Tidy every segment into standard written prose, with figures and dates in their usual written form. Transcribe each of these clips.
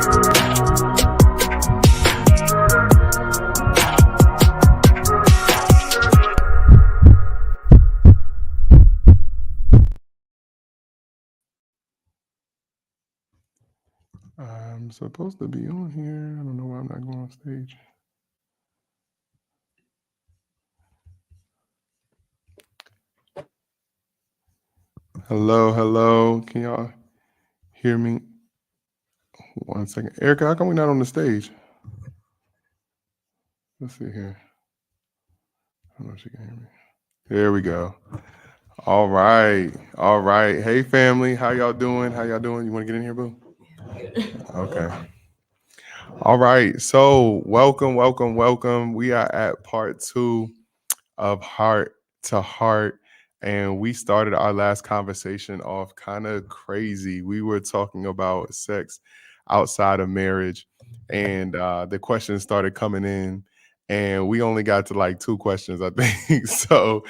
I'm supposed to be on here. I don't know why I'm not going on stage. Hello, hello. Can y'all hear me? 1 second. Erica, how come we're not on the stage? Let's see here. I don't know if she can hear me. There we go. All right. All right. Hey, family. How y'all doing? How y'all doing? You want to get in here, boo? Okay. All right. So welcome, welcome, welcome. We are at part 2 of Heart to Heart. And we started our last conversation off kind of crazy. We were talking about sex outside of marriage, and the questions started coming in, and we only got to like 2 questions, I think. So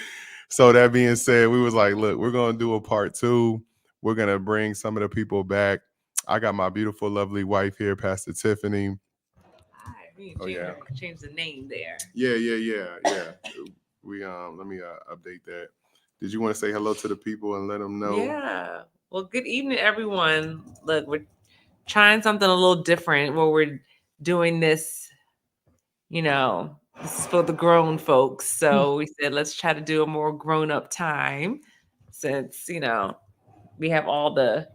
that being said, we was like, look, we're gonna do a part 2. We're gonna bring some of the people back. I got my beautiful, lovely wife here, Pastor Tiffany. Hi, we can change the name there. Yeah. We let me update that. Did you want to say hello to the people and let them know? Yeah. Well, good evening, everyone. Look, we're trying something a little different where we're doing this, this is for the grown folks. So we said, let's try to do a more grown up time since, we have all the,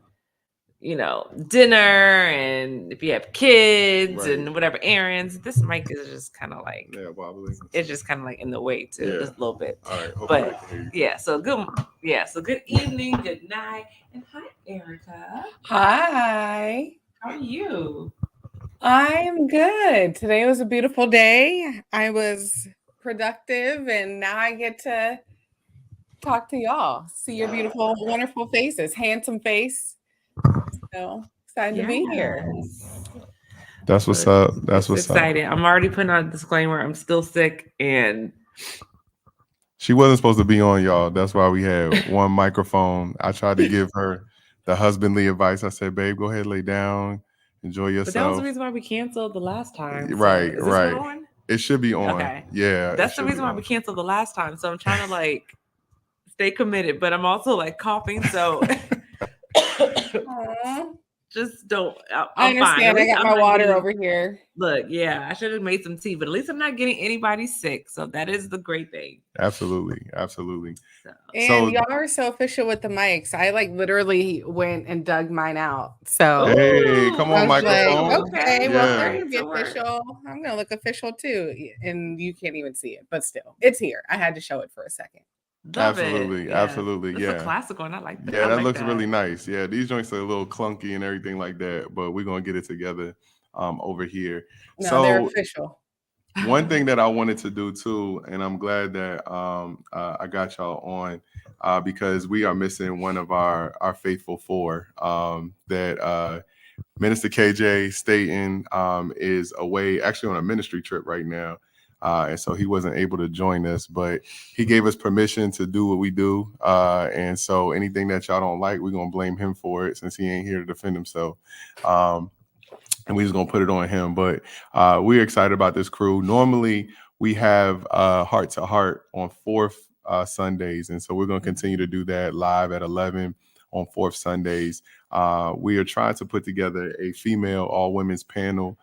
dinner and if you have kids and whatever errands, this mic is just kind of like, wobbly. It's just kind of like in the way too, just a little bit. All right. But so good evening, good night, and hi, Erica. Hi. How are you? I'm good. Today was a beautiful day. I was productive, and now I get to talk to y'all, see your beautiful, wonderful faces, handsome face. So excited to be here. That's what's up. That's what's exciting. I'm already putting on a disclaimer. I'm still sick, and she wasn't supposed to be on, y'all. That's why we had one microphone. I tried to give her the husbandly advice. I said, babe, go ahead, lay down, enjoy yourself. But that was the reason why we canceled the last time. Right, so, right. On? It should be on. Okay. Yeah. That's the reason why we canceled the last time. So I'm trying to like stay committed, but I'm also like coughing. So just don't. I understand. I got my water over here. Look, yeah, I should have made some tea, but at least I'm not getting anybody sick. So that is the great thing. Absolutely. And y'all are so official with the mics. I like literally went and dug mine out. So hey, come on, microphone. Like, okay, well, they're gonna be official. I'm gonna look official too. And you can't even see it, but still, it's here. I had to show it for a second. Absolutely. It's a classic one. I like that. Yeah, that looks really nice. Yeah, these joints are a little clunky and everything like that, but we're gonna get it together over here. No, so they're official. One thing that I wanted to do too, and I'm glad that I got y'all on because we are missing one of our faithful 4 that Minister KJ Staten is away, actually on a ministry trip right now. And so he wasn't able to join us, but he gave us permission to do what we do. And so anything that y'all don't like, we're going to blame him for it since he ain't here to defend himself. And we just going to put it on him. But we're excited about this crew. Normally, we have Heart to Heart on 4th Sundays. And so we're going to continue to do that live at 11 on 4th Sundays. We are trying to put together a female all-women's panel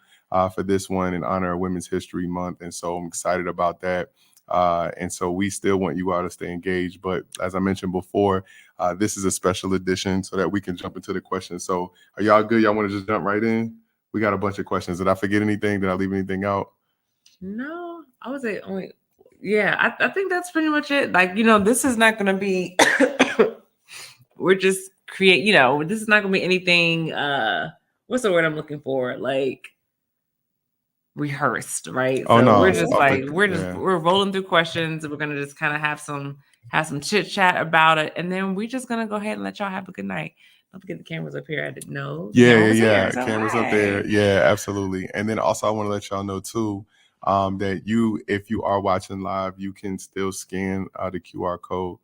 for this one in honor of Women's History Month. And so I'm excited about that. And so we still want you all to stay engaged. But as I mentioned before, this is a special edition so that we can jump into the questions. So are y'all good? Y'all want to just jump right in? We got a bunch of questions. Did I forget anything? Did I leave anything out? No, I would say only. Yeah, I think that's pretty much it. Like, this is not going to be, we're just this is not going to be anything, what's the word I'm looking for? Like, rehearsed, right? Oh, so no, we're just we're rolling through questions. We're gonna just kind of have some chit chat about it, and then we're just gonna go ahead and let y'all have a good night. Don't forget the cameras up here. I didn't know. Yeah. Cameras up there. Yeah, absolutely. And then also I want to let y'all know too that if you are watching live, you can still scan the QR code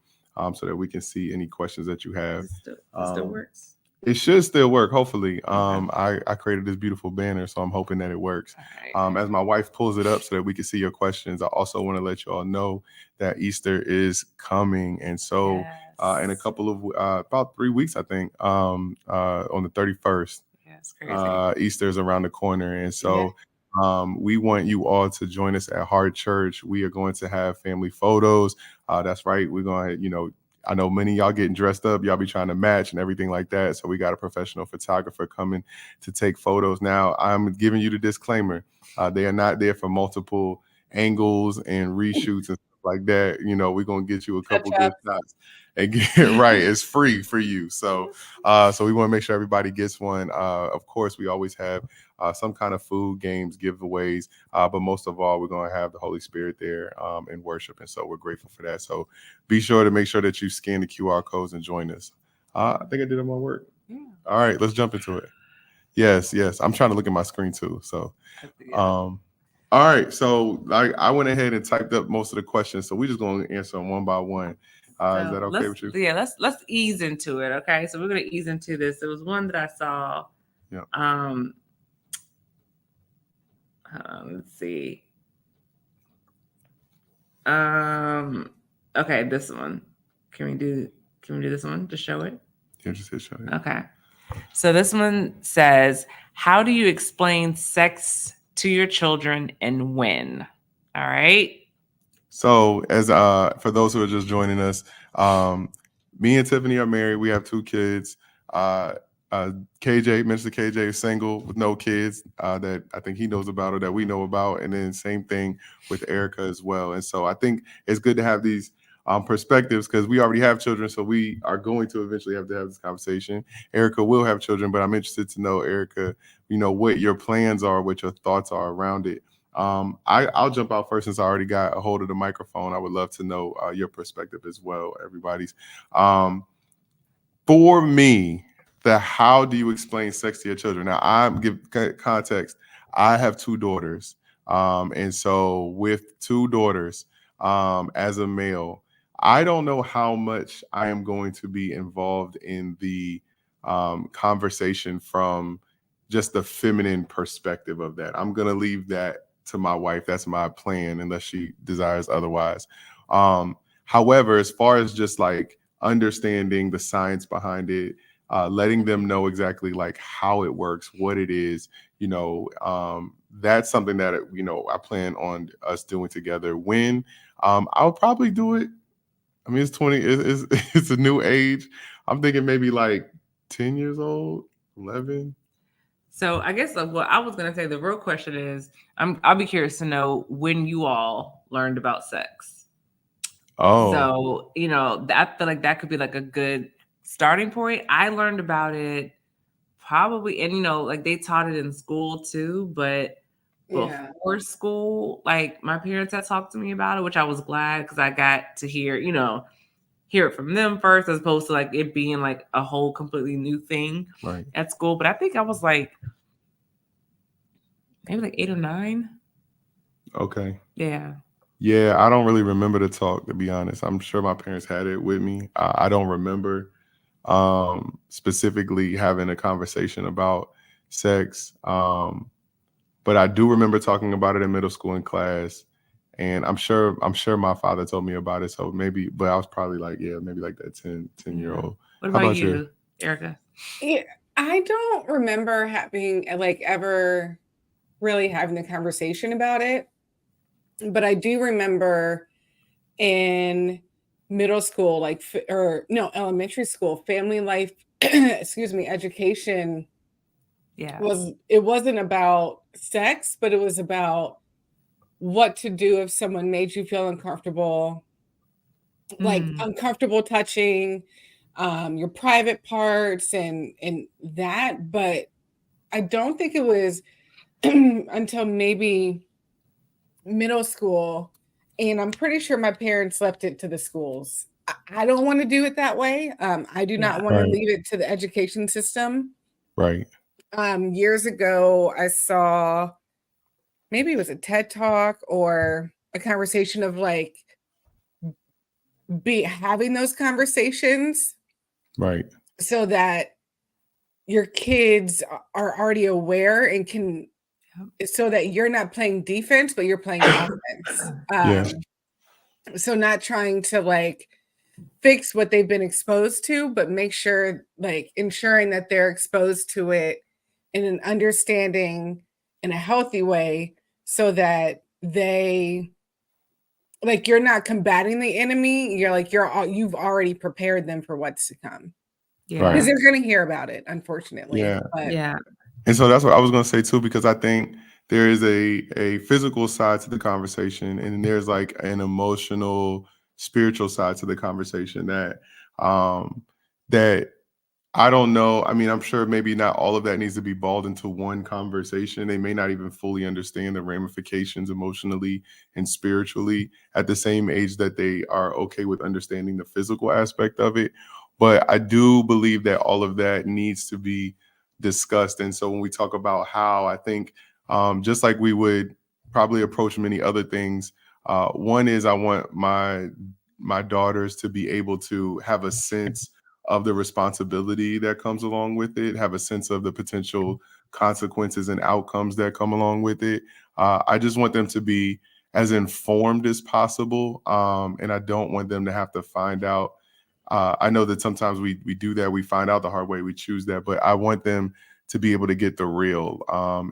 so that we can see any questions that you have. It still works. It should still work, hopefully. I created this beautiful banner, so I'm hoping that it works. All right. As my wife pulls it up so that we can see your questions, I also want to let you all know that Easter is coming. And so in a Yes. couple of about 3 weeks, I think, on the 31st, Yeah, it's crazy. Easter is around the corner. And so we want you all to join us at Heart Church. We are going to have family photos. That's right. We're going to, I know many of y'all getting dressed up. Y'all be trying to match and everything like that. So we got a professional photographer coming to take photos. Now, I'm giving you the disclaimer. They are not there for multiple angles and reshoots and stuff like that. We're going to get you a couple good shots and get it right. It's free for you. So we want to make sure everybody gets one. Of course, we always have some kind of food, games, giveaways. But most of all, we're going to have the Holy Spirit there in worship. And so we're grateful for that. So be sure to make sure that you scan the QR codes and join us. I think I did my work. Yeah. All right, let's jump into it. Yes. I'm trying to look at my screen too. So, all right. So I went ahead and typed up most of the questions. So we're just going to answer them one by one. Is that okay with you? Yeah, let's ease into it. Okay, so we're gonna ease into this. There was one that I saw. Yeah. Let's see. Okay, this one. Can we do this one to show it? Yeah, just hit show it. Okay. So this one says, how do you explain sex to your children and when? All right. So as for those who are just joining us, me and Tiffany are married. We have 2 kids. Minister KJ is single with no kids that I think he knows about or that we know about. And then same thing with Erica as well. And so I think it's good to have these perspectives because we already have children. So we are going to eventually have to have this conversation. Erica will have children, but I'm interested to know, Erica, what your plans are, what your thoughts are around it. I'll jump out first since I already got a hold of the microphone. I would love to know your perspective as well, everybody's. For me, how do you explain sex to your children? Now, I'm give context. I have 2 daughters, and so with 2 daughters, as a male, I don't know how much I am going to be involved in the conversation from just the feminine perspective of that. I'm gonna leave that to my wife. That's my plan, unless she desires otherwise. However, as far as just like understanding the science behind it, letting them know exactly like how it works, what it is, that's something that I plan on us doing together. When I'll probably do it. I mean, it's 20. It's a new age. I'm thinking maybe like 10 years old, 11. So I guess what I was gonna say, the real question is, I'll be curious to know when you all learned about sex. Oh, so I feel like that could be like a good starting point. I learned about it probably, and like they taught it in school too, but before school, like my parents had talked to me about it, which I was glad because I got to hear it from them first, as opposed to like it being like a whole completely new thing at school. But I think I was like maybe like 8 or 9. Okay. Yeah. Yeah, I don't really remember the talk, to be honest. I'm sure my parents had it with me. I don't remember specifically having a conversation about sex. But I do remember talking about it in middle school in class. And I'm sure my father told me about it. So maybe, but I was probably like, maybe like that 10-year-old. What about you, Erica? Yeah, I don't remember having like ever really having a conversation about it. But I do remember in middle school, elementary school, family life, education. Yeah. It wasn't about sex, but it was about what to do if someone made you feel uncomfortable, like uncomfortable touching your private parts and that. But I don't think it was until maybe middle school, and I'm pretty sure my parents left it to the schools. I don't want to do it that way. I do not want to leave it to the education system. Right. Years ago, I saw, maybe it was a TED Talk or a conversation of like having those conversations. Right. So that your kids are already aware and can, so that you're not playing defense, but you're playing offense. Yeah. So not trying to like fix what they've been exposed to, but make sure, like, ensuring that they're exposed to it in an understanding, in a healthy way, so that they, like, you're not combating the enemy. You're like, you've already prepared them for what's to come. Yeah. Right. Because they're going to hear about it, unfortunately. Yeah. But Yeah. And so that's what I was going to say too, because I think there is a physical side to the conversation, and there's like an emotional, spiritual side to the conversation that I don't know. I mean, I'm sure maybe not all of that needs to be balled into one conversation. They may not even fully understand the ramifications emotionally and spiritually at the same age that they are okay with understanding the physical aspect of it. But I do believe that all of that needs to be discussed. And so when we talk about how, I think just like we would probably approach many other things, one is I want my daughters to be able to have a sense of the responsibility that comes along with it, have a sense of the potential consequences and outcomes that come along with it. I just want them to be as informed as possible, and I don't want them to have to find out. I know that sometimes we do that, we find out the hard way, we choose that, but I want them to be able to get the real.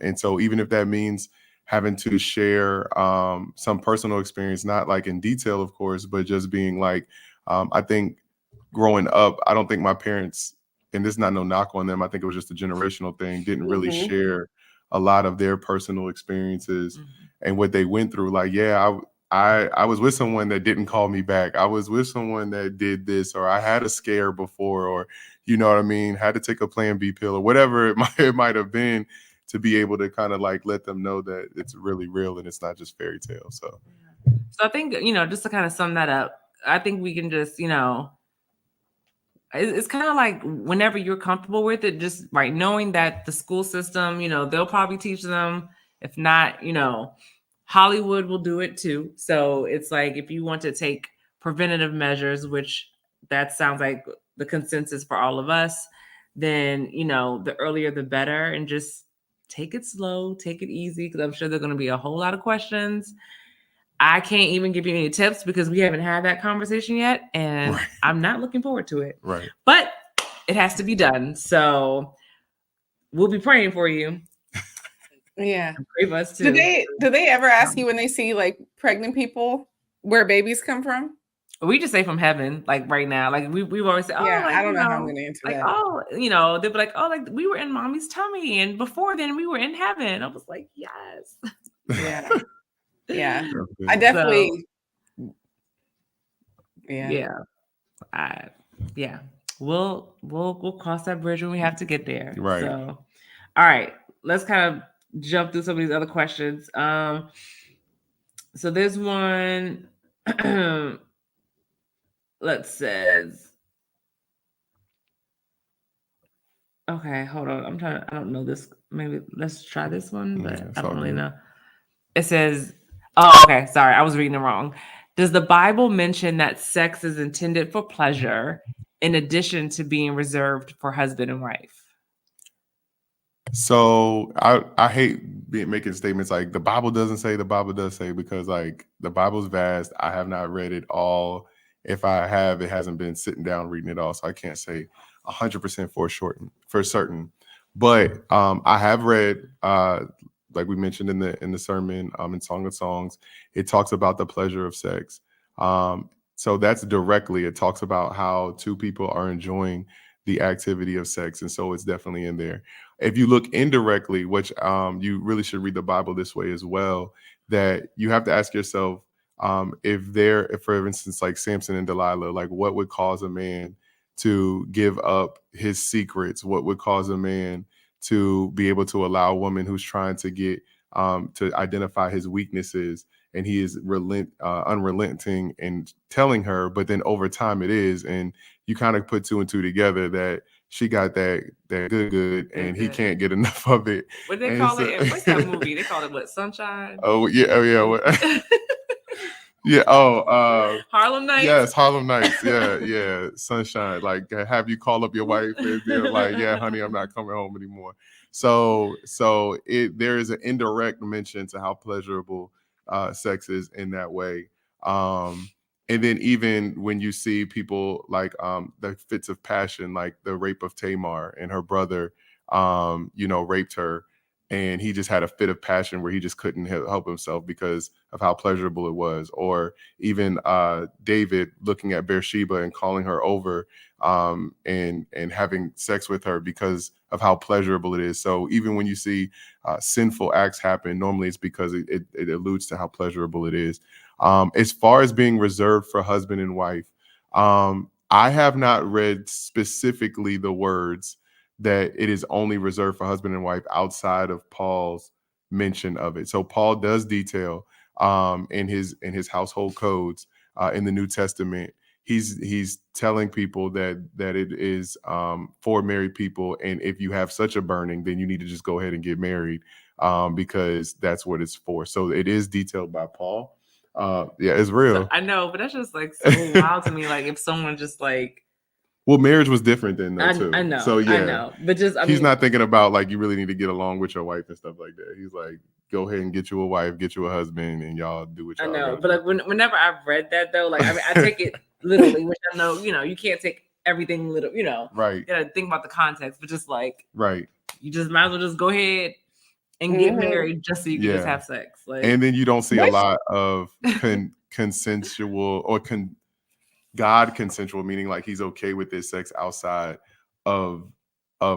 And so even if that means having to share some personal experience, not like in detail, of course, but just being like, I think growing up, I don't think my parents, and this is not no knock on them, I think it was just a generational thing, didn't really share a lot of their personal experiences and what they went through. Like, yeah, I was with someone that didn't call me back. I was with someone that did this, or I had a scare before, or you know what I mean, had to take a Plan B pill or whatever it might have been, to be able to kind of like let them know that it's really real and it's not just fairy tale. So I think, just to kind of sum that up, I think we can just, it's kind of like whenever you're comfortable with it, just right, knowing that the school system, they'll probably teach them. If not, Hollywood will do it too. So it's like, if you want to take preventative measures, which that sounds like the consensus for all of us, then, the earlier the better, and just take it slow, take it easy, because I'm sure there's going to be a whole lot of questions. I can't even give you any tips because we haven't had that conversation yet, and I'm not looking forward to it. Right. But it has to be done. So we'll be praying for you. Yeah. Pray for us too. Do they ever ask you when they see like pregnant people where babies come from? We just say from heaven, like right now. Like we've always said, I don't know how I'm gonna answer like, that. they'll be like, like we were in mommy's tummy, and before then we were in heaven. I was like, yes. Yeah. Yeah. I definitely yeah. We'll cross that bridge when we have to get there. Right. So all right, let's kind of jump through some of these other questions. So there's one. Let's says. Okay, hold on. I don't know this. Maybe let's try this one, but I don't really know. It says, okay, sorry, I was reading it wrong. Does the Bible mention that sex is intended for pleasure in addition to being reserved for husband and wife? So I hate making statements like the Bible doesn't say, the Bible does say, because like the Bible's vast. I have not read it all. If I have, it hasn't been sitting down reading it all. So I can't say 100% for certain. But I have read, like we mentioned in the sermon, in Song of Songs, it talks about the pleasure of sex. So that's directly, it talks about how two people are enjoying the activity of sex. And so it's definitely in there. If you look indirectly, which you really should read the Bible this way as well, that you have to ask yourself, if for instance, like Samson and Delilah, like what would cause a man to give up his secrets? What would cause a man to be able to allow a woman who's trying to get to identify his weaknesses, and he is unrelenting in telling her, but then over time it is, and you kind of put two and two together that she got that good, and he can't get enough of it. What they call it? What's that movie? They call it what? Sunshine? Oh yeah. Yeah. Oh, Harlem Nights. yes, Harlem Nights. Yeah. Sunshine. Like, have you call up your wife and they're like, yeah, honey, I'm not coming home anymore. So there is an indirect mention to how pleasurable sex is in that way. And then even when you see people like the fits of passion, like the rape of Tamar and her brother, raped her, and he just had a fit of passion where he just couldn't help himself because of how pleasurable it was. Or even David looking at Bathsheba and calling her over and having sex with her because of how pleasurable it is. So even when you see sinful acts happen, normally it's because it alludes to how pleasurable it is. As far as being reserved for husband and wife, I have not read specifically the words that it is only reserved for husband and wife outside of Paul's mention of it. So Paul does detail in his household codes in the New Testament. He's telling people that it is for married people, and if you have such a burning, then you need to just go ahead and get married because that's what it's for. So it is detailed by Paul. Yeah, it's real. So, I know, but that's just like so wild to me. Like if someone just like, well, marriage was different then though too. I know, So yeah, I know, but just he's not thinking about like you really need to get along with your wife and stuff like that. He's like, go ahead and get you a wife, get you a husband, and y'all do what y'all. I know, but like whenever I've read that though, like I take it literally, which I know, you can't take everything literally, right. You gotta think about the context, but just like, right, you just might as well just go ahead and get married just so you can just have sex. Like, and then you don't see a lot of consensual or God consensual, meaning like he's okay with this sex outside of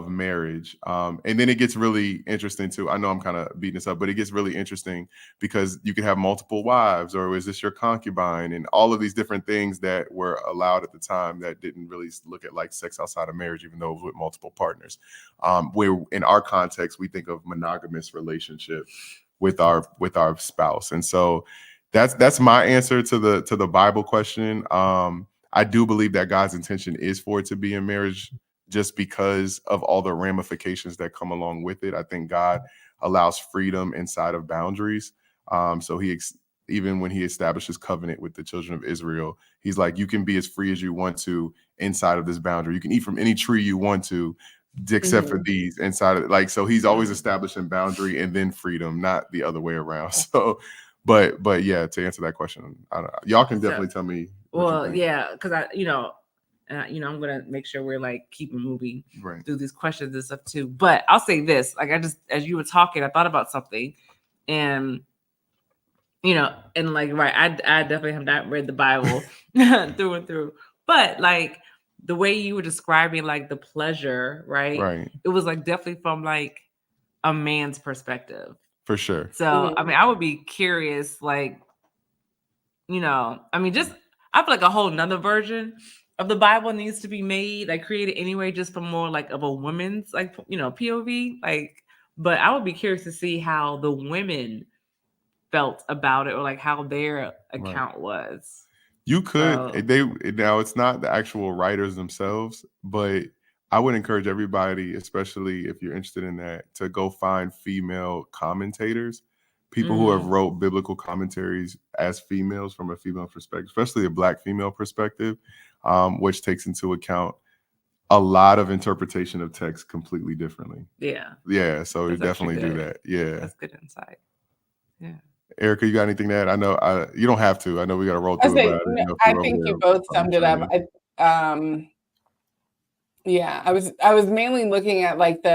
marriage. And then it gets really interesting too. I know I'm kind of beating this up, but it gets really interesting because you could have multiple wives, or is this your concubine, and all of these different things that were allowed at the time that didn't really look at like sex outside of marriage, even though it was with multiple partners. Where in our context, we think of monogamous relationship with our spouse. And so that's my answer to the Bible question. I do believe that God's intention is for it to be in marriage just because of all the ramifications that come along with it. I think God allows freedom inside of boundaries. So even when he establishes covenant with the children of Israel, he's like, you can be as free as you want to inside of this boundary. You can eat from any tree you want to, except for these inside of it. Like, so he's always establishing boundary and then freedom, not the other way around. So, but yeah, to answer that question, y'all can definitely tell me. Well, yeah, because I'm gonna make sure we're like keeping moving through these questions and stuff too. But I'll say this: like, I just, as you were talking, I thought about something, and and like, I definitely have not read the Bible through and through, but like the way you were describing like the pleasure, right? It was like definitely from like a man's perspective, for sure. So I mean, I would be curious, like, just I feel like a whole nother version of the Bible needs to be made, like created anyway, just from more like of a woman's like POV. Like, but I would be curious to see how the women felt about it, or like how their account was. You could now it's not the actual writers themselves, but I would encourage everybody, especially if you're interested in that, to go find female commentators, people who have wrote biblical commentaries as females from a female perspective, especially a Black female perspective, which takes into account a lot of interpretation of text completely differently. Yeah. So you definitely do that. Yeah, that's good insight. Yeah. Erica, you got anything to add? I know you don't have to. I know we got to roll through it. I think you both summed it up. Yeah, I was mainly looking at like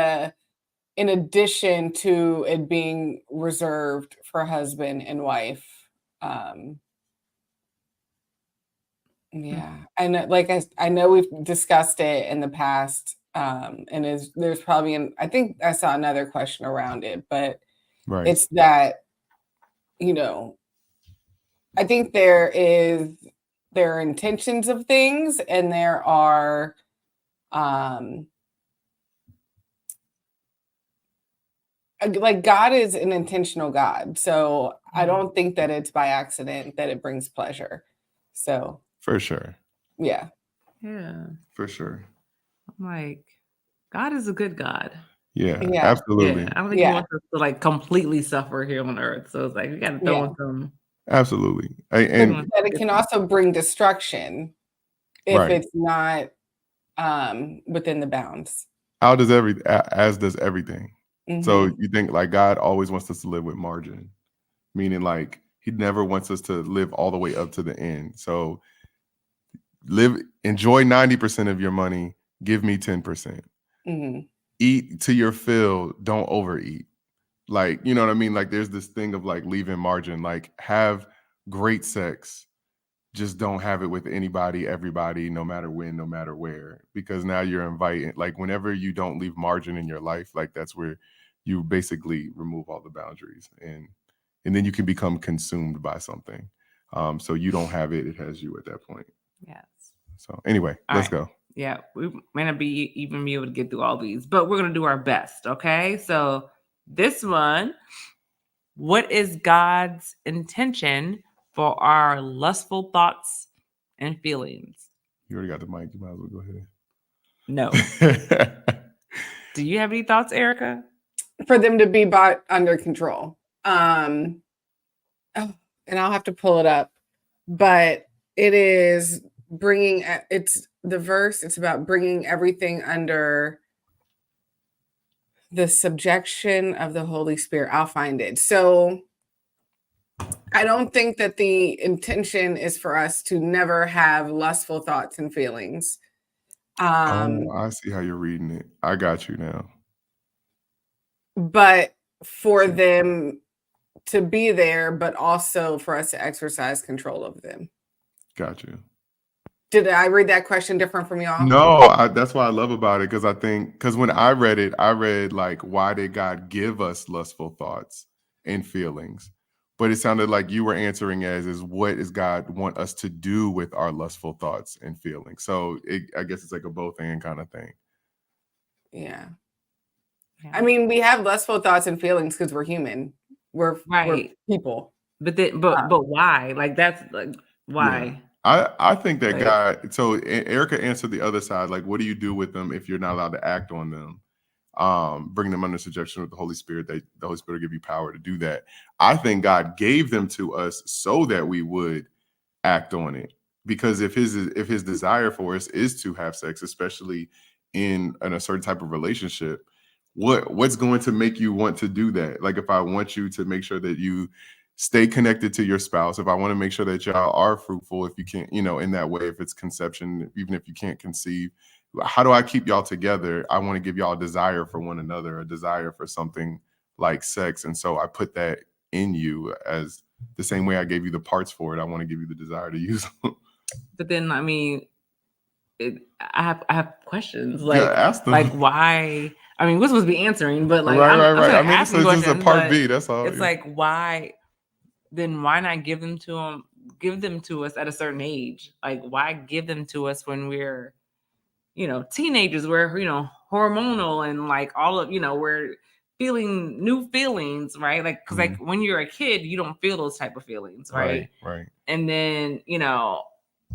in addition to it being reserved for husband and wife. Yeah, and like I know we've discussed it in the past, and there's probably I think I saw another question around it, but it's that I think there are intentions of things, and there are like God is an intentional God. So I don't think that it's by accident that it brings pleasure. So for sure. Yeah. For sure. I'm like, God is a good God. Yeah. Absolutely. Yeah. I don't think he wants us to like completely suffer here on earth. So it's like we gotta throw in some Absolutely. Mhm. But it can also bring destruction if Right. it's not within the bounds. As does everything. So Mhm. you think like God always wants us to live with margin, meaning like he never wants us to live all the way up to the end. So enjoy 90% of your money, give me 10%. Mhm. Eat to your fill, don't overeat. Like, you know what I mean? Like there's this thing of like leaving margin, like have great sex, just don't have it with anybody, everybody, no matter when, no matter where, because now you're inviting, like whenever you don't leave margin in your life, like that's where you basically remove all the boundaries, and then you can become consumed by something. So you don't have it, it has you at that point. Yes. So anyway, All let's right. go. Yeah, we may not be able to get through all these, but we're gonna do our best. Okay, so this one, what is God's intention for our lustful thoughts and feelings? You already got the mic, you might as well go No. ahead. Do you have any thoughts, Erica? For them to be brought under control. And I'll have to pull it up, but it is it's the verse. It's about bringing everything under the subjection of the Holy Spirit. I'll find it. So I don't think that the intention is for us to never have lustful thoughts and feelings. Oh, I see how you're reading it. I got you now. But for them to be there, but also for us to exercise control of them. Got you. Did I read that question different from y'all? No, that's what I love about it, because when I read it, I read like, why did God give us lustful thoughts and feelings? But it sounded like you were answering is what does God want us to do with our lustful thoughts and feelings? So I guess it's like a both and kind of thing. Yeah. Yeah. I mean, we have lustful thoughts and feelings because we're human. We're people. But why? Like that's like why? Yeah. I think that Like, God. So Erica answered the other side. Like, what do you do with them if you're not allowed to act on them? Bring them under subjection with the Holy Spirit. The Holy Spirit will give you power to do that. I think God gave them to us so that we would act on it. Because if his desire for us is to have sex, especially in a certain type of relationship, what's going to make you want to do that? Like if I want you to make sure that you stay connected to your spouse, if I want to make sure that y'all are fruitful, if you can't, in that way, if it's conception, even if you can't conceive, how do I keep y'all together? I want to give y'all a desire for one another, a desire for something like sex. And so I put that in you as the same way I gave you the parts for it. I want to give you the desire to use them. But then, I mean, I have questions like, ask them. like why? I mean, we're supposed to be answering, but like, right. I mean, this is a part B. That's all. It's like, why? Then why not give them to us at a certain age? Like, why give them to us when we're, teenagers? We're, hormonal and like all of, we're feeling new feelings, right? Like, because like when you're a kid, you don't feel those type of feelings, right? Right. And then,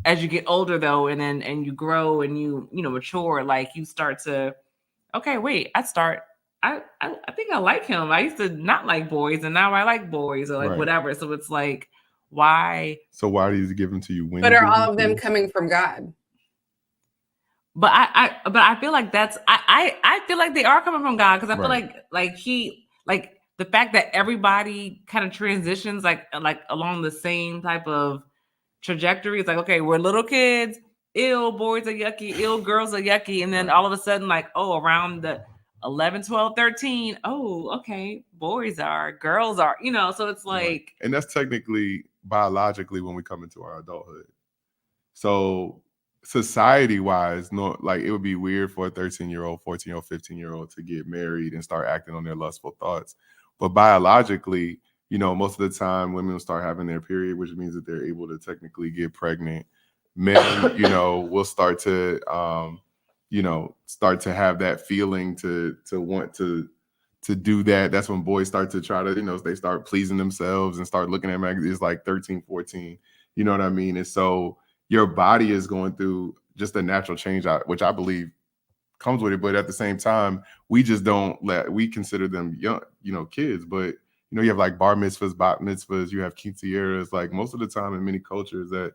as you get older though, and you grow and you mature, like you start to, okay, wait, I think I like him. I used to not like boys and now I like boys or like whatever. So it's like, why? So why do you give them to you? But are all of them coming from God? But I feel like I feel like they are coming from God, because I feel like the fact that everybody kind of transitions like along the same type of trajectory. It's like, okay, we're little kids, ill, boys are yucky, ill, girls are yucky, and then all of a sudden, like, oh, around the 11, 12, 13, oh, okay, boys are, girls are, so it's like, and that's technically biologically when we come into our adulthood. So society wise, no, like it would be weird for a 13-year-old, 14-year-old, 15-year-old to get married and start acting on their lustful thoughts. But biologically, most of the time women will start having their period, which means that they're able to technically get pregnant. Men, will start to start to have that feeling to want to do that. That's when boys start to try to, they start pleasing themselves and start looking at magazines like 13, 14, you know what I mean? And so your body is going through just a natural change, which I believe comes with it. But at the same time, we just we consider them young, kids. But, you have like bar mitzvahs, bat mitzvahs, you have quinceañeras. Like most of the time in many cultures that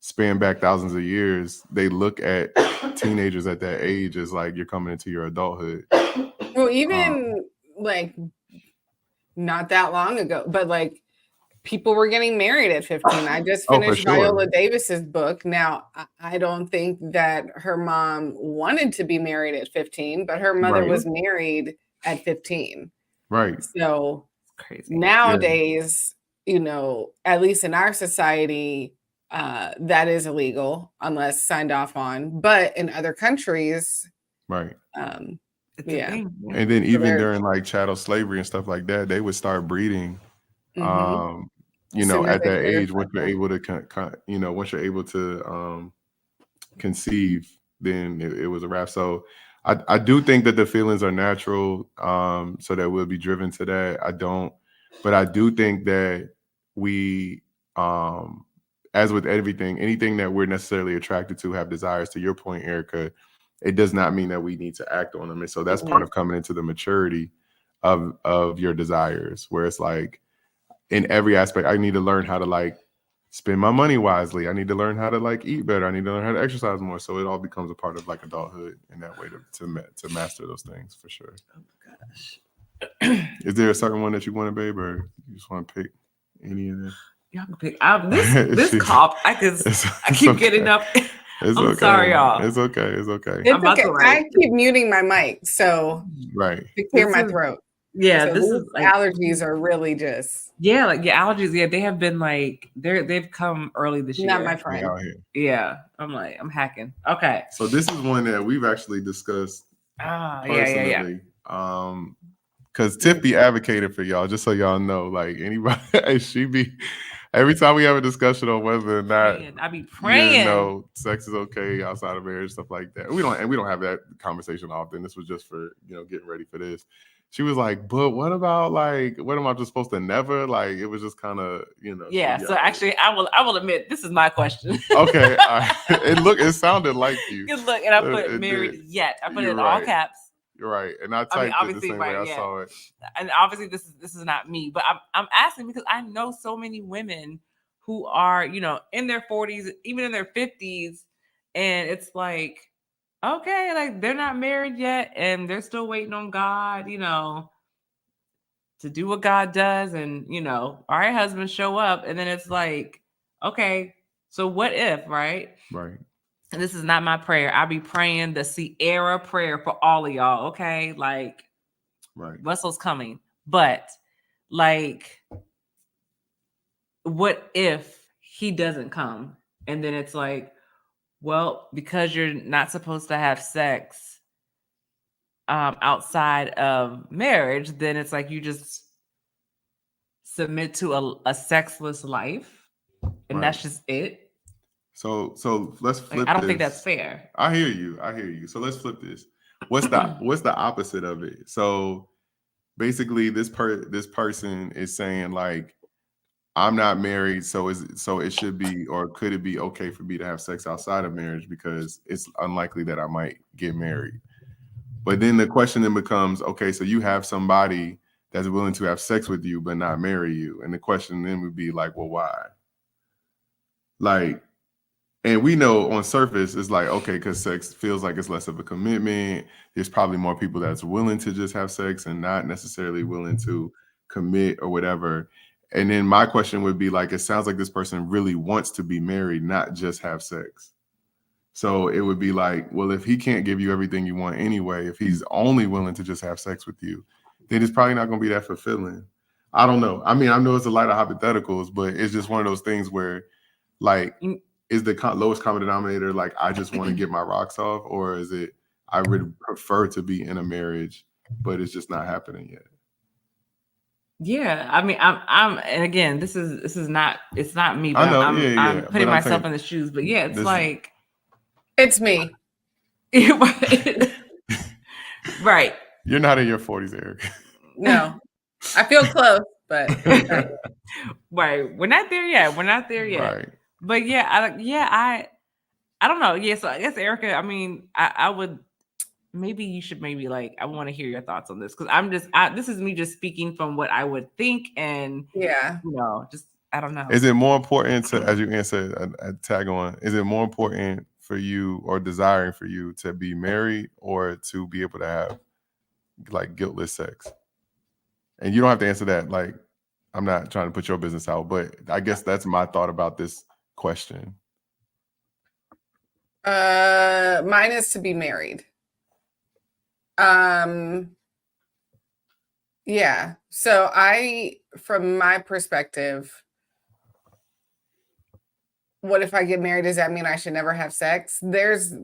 span back thousands of years, they look at teenagers at that age as like you're coming into your adulthood. Well, even like not that long ago, but like people were getting married at 15. I just finished Viola Davis's book. Now, I don't think that her mom wanted to be married at 15, but her mother was married at 15. Right. So crazy. Nowadays, at least in our society, that is illegal unless signed off on. But in other countries, right. Yeah. And then even during like chattel slavery and stuff like that, they would start breeding. At that age, once you're able to, once you're able to conceive, then it was a wrap. So I do think that the feelings are natural, so that we'll be driven to that. I don't, but I do think that we, as with everything, anything that we're necessarily attracted to, have desires. To your point, Erica, it does not mean that we need to act on them. And so that's part of coming into the maturity of your desires, where it's like in every aspect, I need to learn how to like spend my money wisely. I need to learn how to like eat better. I need to learn how to exercise more. So it all becomes a part of like adulthood in that way to master those things for sure. Oh my gosh. Is there a certain one that you want to, babe, or you just want to pick any of them? Y'all can pick out this cough. I keep getting up. I'm sorry, y'all. It's okay. It's okay. It's okay. I keep muting my mic to clear my throat. Yeah, so this is like, allergies are really just allergies. Yeah, they have been like they've come early this year. Not my friend. Yeah, I'm hacking. Okay, so this is one that we've actually discussed personally. Because Tiff be advocating for y'all, just so y'all know. Like anybody, she be every time we have a discussion on whether or not I be praying. Sex is okay outside of marriage, stuff like that. We don't have that conversation often. This was just for getting ready for this. She was like, but what about like, what am I just supposed to never? Like, it was just kind of, Yeah. So actually, I will admit, this is my question. Okay. It sounded like you. Good look, and I put married yet. I put it in all caps. You're right, and I typed it the same way I saw it. And obviously, this is not me, but I'm asking because I know so many women who are in their 40s, even in their 50s, and it's like, okay, like they're not married yet, and they're still waiting on God, to do what God does, and all right, husband, show up, and then it's like, okay, so what if, right? Right. And this is not my prayer. I'll be praying the Sierra prayer for all of y'all, okay? Like, right, Russell's coming, but like, what if he doesn't come, and then it's like, well, because you're not supposed to have sex outside of marriage, then it's like you just submit to a sexless life, and that's just it. So let's flip. I don't think that's fair. I hear you. So let's flip this. What's the opposite of it? So basically, this person is saying like, I'm not married, so it should be, or could it be okay for me to have sex outside of marriage because it's unlikely that I might get married. But then the question then becomes, okay, so you have somebody that's willing to have sex with you but not marry you, and the question then would be like, well, why? Like, and we know on surface it's like, okay, because sex feels like it's less of a commitment. There's probably more people that's willing to just have sex and not necessarily willing to commit or whatever. And then my question would be like, it sounds like this person really wants to be married, not just have sex. So it would be like, well, if he can't give you everything you want anyway, if he's only willing to just have sex with you, then it's probably not going to be that fulfilling. I don't know. I mean, I know it's a lot of hypotheticals, but it's just one of those things where like, is the lowest common denominator like, I just want to get my rocks off, or is it I would prefer to be in a marriage, but it's just not happening yet? Yeah, I mean, I'm, and again, this is not, it's not me, but I know, I'm putting myself in the shoes. But yeah, it's like, it's me. Right. You're not in your 40s, Eric. No, I feel close, but right, we're not there yet. Right. But yeah, I don't know. Yeah, so I guess Erica, I mean, I would maybe you should like, I want to hear your thoughts on this, because this is me just speaking from what I would think, and Yeah. just I don't know. Is it more important to, as you answered, a tag on, is it more important for you or desiring for you to be married or to be able to have like guiltless sex? And you don't have to answer that. Like, I'm not trying to put your business out, but I guess that's my thought about this question. Mine is to be married. Yeah. So from my perspective, what if I get married? Does that mean I should never have sex? There's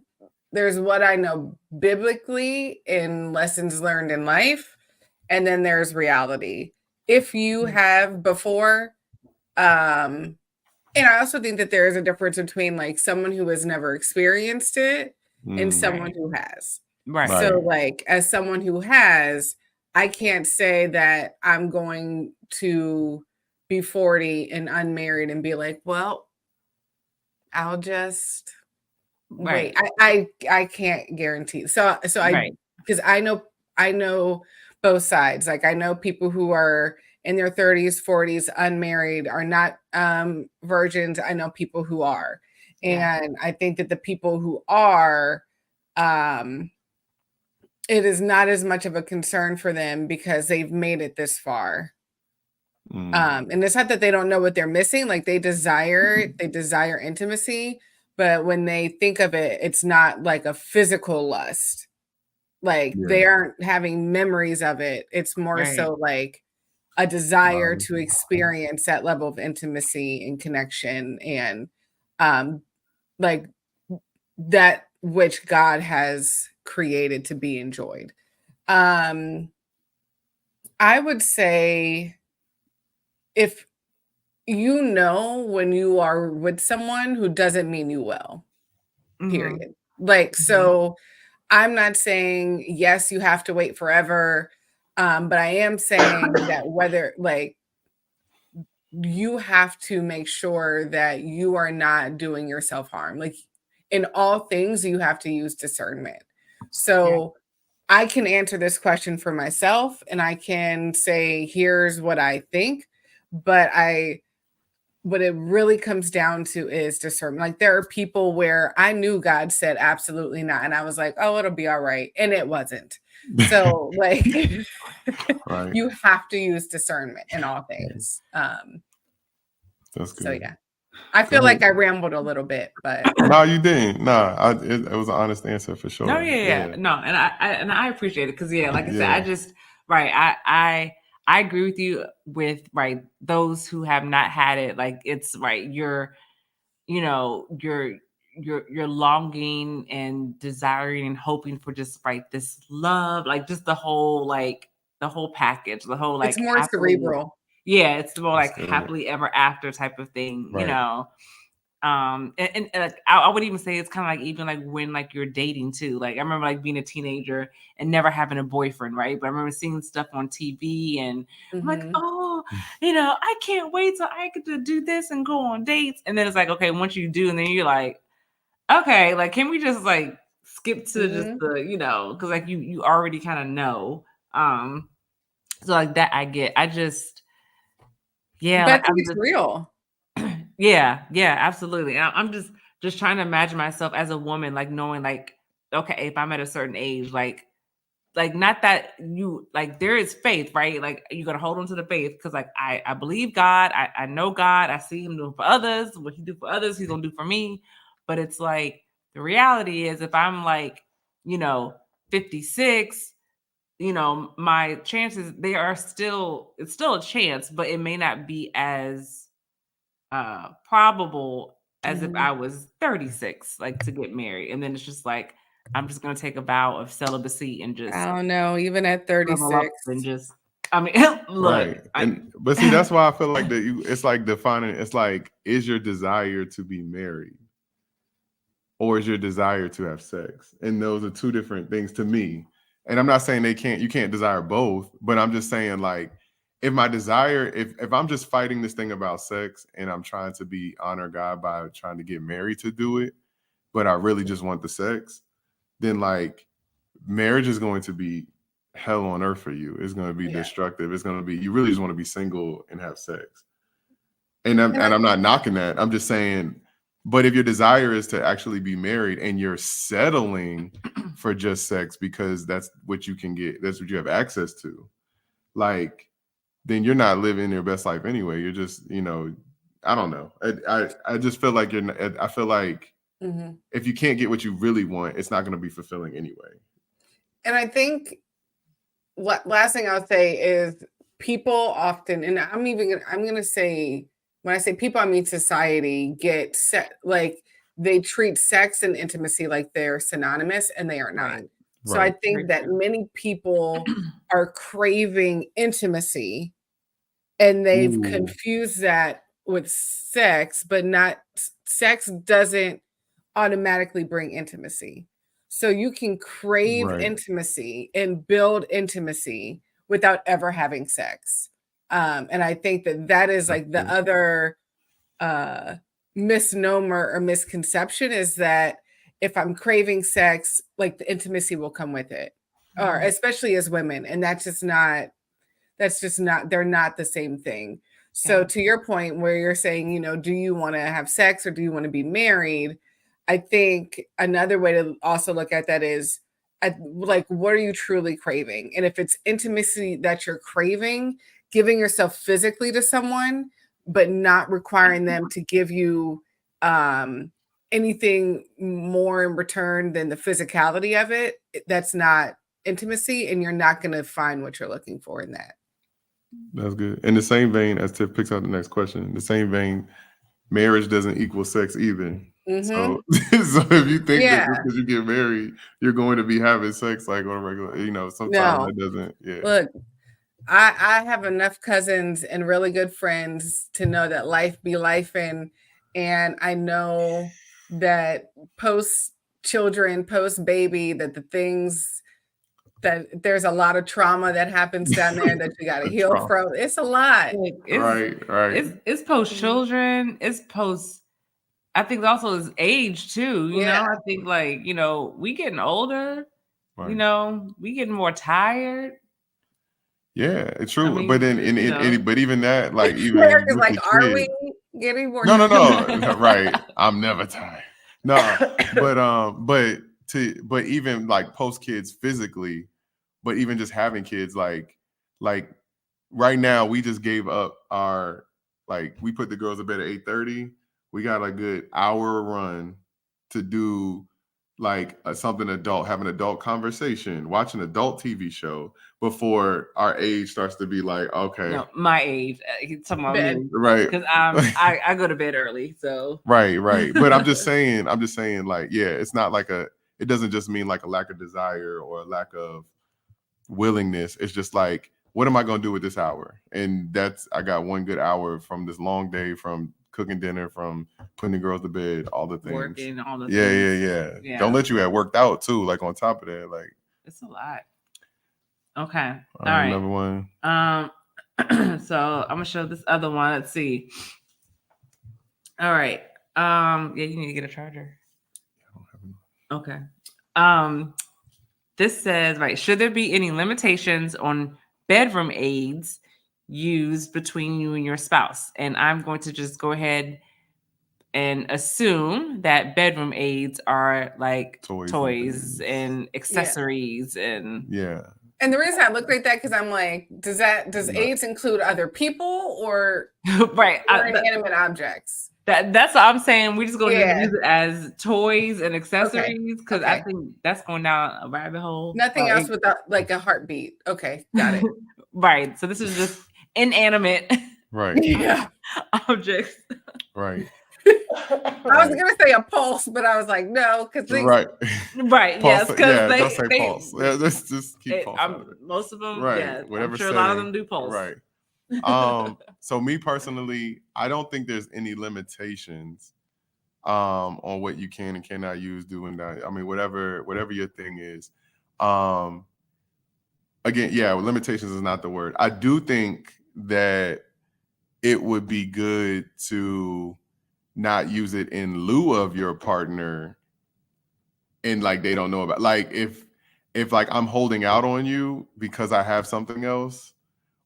what I know biblically in lessons learned in life, and then there's reality. If you have before, and I also think that there is a difference between like someone who has never experienced it and someone who has. Right. So like as someone who has, I can't say that I'm going to be 40 and unmarried and be like, well, I'll just wait. I can't guarantee. So because I know both sides. Like I know people who are in their 30s, 40s, unmarried, are not virgins. I know people who are. And I think that the people who are, it is not as much of a concern for them because they've made it this far. And it's not that they don't know what they're missing. Like they desire intimacy, but when they think of it, it's not like a physical lust. Like they aren't having memories of it. It's more so like a desire to experience that level of intimacy and connection, and like that which God has created to be enjoyed. I would say if you know when you are with someone who doesn't mean you well, period. Like, so I'm not saying, yes, you have to wait forever. But I am saying that whether like you have to make sure that you are not doing yourself harm. Like in all things, you have to use discernment. So I can answer this question for myself and I can say, here's what I think, but what it really comes down to is discernment. Like there are people where I knew God said absolutely not. And I was like, oh, it'll be all right. And it wasn't. So like you have to use discernment in all things. That's good. So yeah. I feel like I rambled a little bit, but no, you didn't. No, it was an honest answer for sure. No, no, and I appreciate it because like I said, I just I agree with you with those who have not had it. Like it's you're longing and desiring and hoping for just this love, like just the whole package, the whole it's more cerebral. Yeah, it's more like happily ever after type of thing, you know. And I would even say it's kind of like even like when like you're dating too. Like I remember like being a teenager and never having a boyfriend, right? But I remember seeing stuff on TV and I'm like, oh, I can't wait till I get to do this and go on dates. And then it's like, okay, once you do, and then you're like, okay, like can we just like skip to just the, because like you already kind of know. So like that I get. I just But I think it's real. Yeah, absolutely. I'm just trying to imagine myself as a woman, like knowing like, okay, if I'm at a certain age, like not that you like there is faith, right? Like you gotta hold on to the faith because like I believe God, I know God, I see him doing for others, what he do for others, he's gonna do for me. But it's like the reality is if I'm like, 56, my chances it's still a chance, but it may not be as probable as if I was 36, like to get married. And then it's just like, I'm just going to take a vow of celibacy and just, I don't know, even at 36 and just, I mean, look, but see, that's why I feel like it's like defining, it's like, is your desire to be married or is your desire to have sex? And those are two different things to me. And I'm not saying you can't desire both, but I'm just saying like, if my desire, if I'm just fighting this thing about sex and I'm trying to honor God by trying to get married to do it, but I really just want the sex, then like marriage is going to be hell on earth for you. It's going to be destructive. It's going to be, you really just want to be single and have sex. And I'm not knocking that. I'm just saying, but if your desire is to actually be married and you're settling for just sex because that's what you can get, that's what you have access to, like, then you're not living your best life anyway. You're just, I don't know. I just feel like I feel like if you can't get what you really want, it's not going to be fulfilling anyway. And I think last thing I'll say is people often, and I'm going to say, when I say people, I mean society, get set, like they treat sex and intimacy like they're synonymous, and they are not. Right. So I think that many people are craving intimacy, and they've confused that with sex, but not sex doesn't automatically bring intimacy. So you can crave intimacy and build intimacy without ever having sex. And I think that is like the other misnomer or misconception, is that if I'm craving sex, like the intimacy will come with it, or especially as women. And that's just not, they're not the same thing. So to your point where you're saying, do you want to have sex or do you want to be married? I think another way to also look at that is like, what are you truly craving? And if it's intimacy that you're craving, giving yourself physically to someone, but not requiring them to give you anything more in return than the physicality of it, that's not intimacy, and you're not going to find what you're looking for in that. That's good. In the same vein, as Tiff picks out the next question, the same vein, marriage doesn't equal sex either. So if you think that just because you get married, you're going to be having sex like on a regular, sometimes that doesn't. Yeah. Look, I have enough cousins and really good friends to know that life be life, and I know that post children, post baby, that the things that there's a lot of trauma that happens down there that you got to heal from. It's a lot. Right. It's post children. It's post. I think also is age too. You know, I think like, we getting older, we getting more tired. Yeah, it's true. I mean, but then but even that, like, even is like, are we getting more? No. Right. I'm never tired. No, but even like post kids physically, but even just having kids, like right now, we just gave up we put the girls to bed at 8:30. We got a good hour run to do like something adult, have an adult conversation, watch an adult TV show before our age starts to be like, okay. No, my age. He's talking about me. Right. Because I go to bed early. So Right. But I'm just saying, like, it's not like it doesn't just mean like a lack of desire or a lack of willingness. It's just like, what am I going to do with this hour? And I got one good hour from this long day, from cooking dinner, from putting the girls to bed, all the things. Working, all the things. Yeah. Don't let you have worked out too, like on top of that. Like, it's a lot. Okay. All right. Another one. So I'm gonna show this other one. Let's see. All right. You need to get a charger. Okay. This says, right, should there be any limitations on bedroom aids used between you and your spouse? And I'm going to just go ahead and assume that bedroom aids are like toys and accessories and And the reason I look like that, because I'm like, does aids include other people or inanimate objects? That's what I'm saying. We're just going to use it as toys and accessories, because I think that's going down a rabbit hole. Nothing else without like a heartbeat. Okay, got it. Right. So this is just inanimate objects. Right. I was gonna say a pulse, but I was like, no, because right. Yes, because don't say pulse. Yeah, let's just keep pulse. Most of them, whatever. I'm sure a lot of them do pulse. Right. So me personally, I don't think there's any limitations on what you can and cannot use, do and not. I mean, whatever your thing is. Again, limitations is not the word. I do think that it would be good to not use it in lieu of your partner, and like they don't know about, like, if if like I'm holding out on you because I have something else,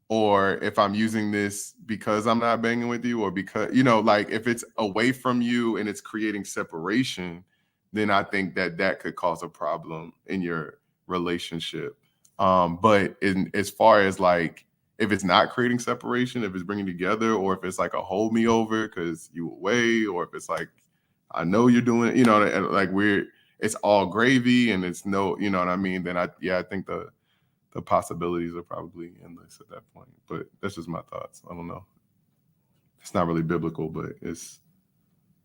or if I'm using this because I'm not banging with you, or because, like if it's away from you and it's creating separation, then I think that could cause a problem in your relationship. But as far as like, if it's not creating separation, if it's bringing together, or if it's like a hold me over because you away, or if it's like, I know you're doing, like it's all gravy and it's no, you know what I mean? Then I think the possibilities are probably endless at that point. But that's just my thoughts. I don't know. It's not really biblical, but it's